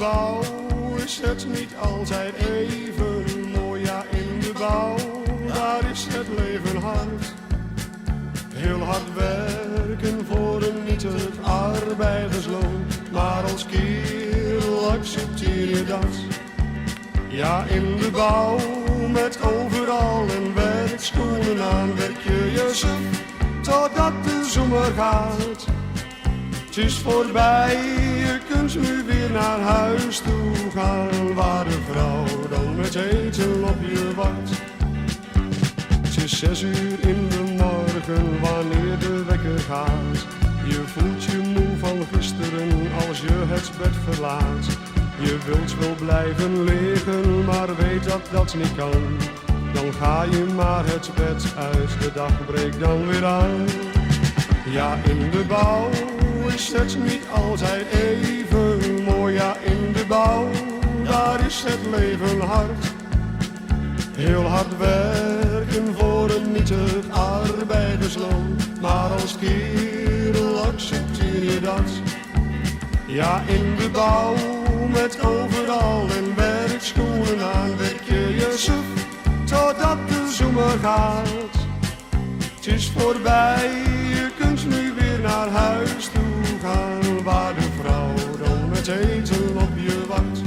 bouw is het niet altijd even mooi. Ja, in de bouw, daar is het leven hard. Heel hard werken voor een nietig arbeidersloon. Maar als kerel accepteer je dat. Ja, in de bouw met overal een werkschoenen aan werk je jezelf totdat de zomer gaat. Het is voorbij, je kunt nu weer naar huis toe gaan, waar de vrouw dan met eten op je wacht. Het is 6 uur in de morgen wanneer de wekker gaat. Je voelt je moe van gisteren als je het bed verlaat. Je wilt wel blijven liggen, maar weet dat dat niet kan. Dan ga je maar het bed uit, de dag breekt dan weer aan. Ja, in de bouw is het niet altijd even mooi. Ja, in de bouw, daar is het leven hard. Heel hard werken voor een nietig arbeidersloon. Maar als kerel accepteer je dat. Ja, in de bouw met overal een werkschoenen aan werk je jezelf totdat de zomer gaat. Het is voorbij, je kunt nu weer naar huis toe gaan, waar de vrouw dan met eten op je wacht.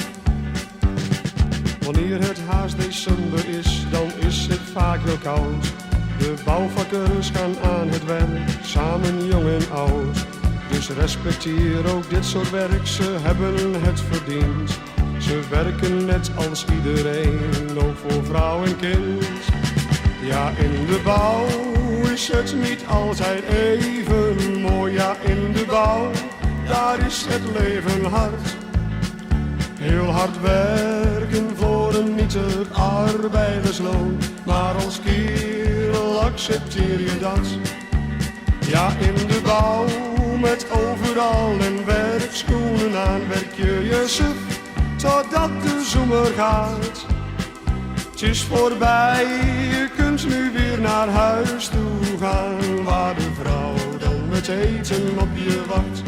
Wanneer het haast december is, dan is het vaak wel koud. De bouwvakkers gaan aan het werk, samen jong en oud. Dus respecteer ook dit soort werk, ze hebben het verdiend. Ze werken net als iedereen, ook voor vrouw en kind. Ja, in de bouw is het niet altijd even mooi. Ja, in de bouw, daar is het leven hard. Heel hard werken voor een nietig arbeidersloon. Maar als kerel accepteer je dat. Ja, in de bouw met overal een werkschoenen aan werk je jezelf totdat de zomer gaat. Het is voorbij, je kunt nu weer naar huis toe gaan, waar de vrouw dan met eten op je wacht.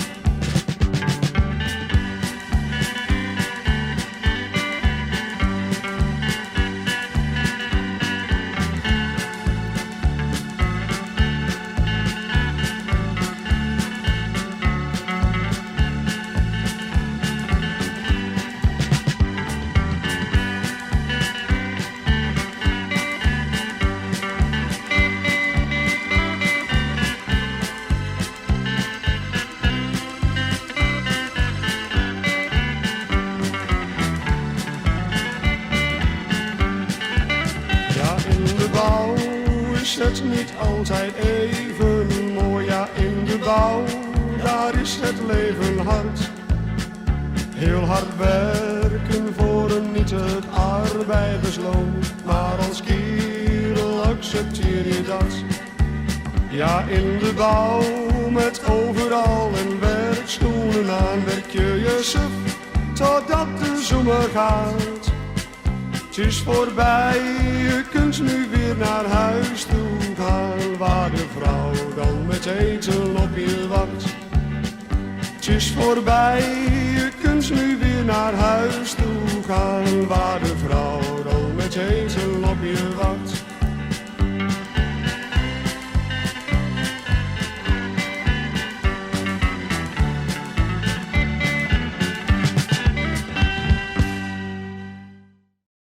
Is het niet altijd even mooi. Ja, in de bouw, daar is het leven hard. Heel hard werken voor een nietig arbeidersloon. Maar als kerel accepteer je dat. Ja, in de bouw met overal een werkschoenen aan werk je jezelf totdat de zomer gaat. Het is voorbij, je kunt nu weer naar huis toe gaan, waar de vrouw dan met eten op je wacht. Het is voorbij, je kunt nu weer naar huis toe gaan, waar de vrouw dan met eten op je wacht.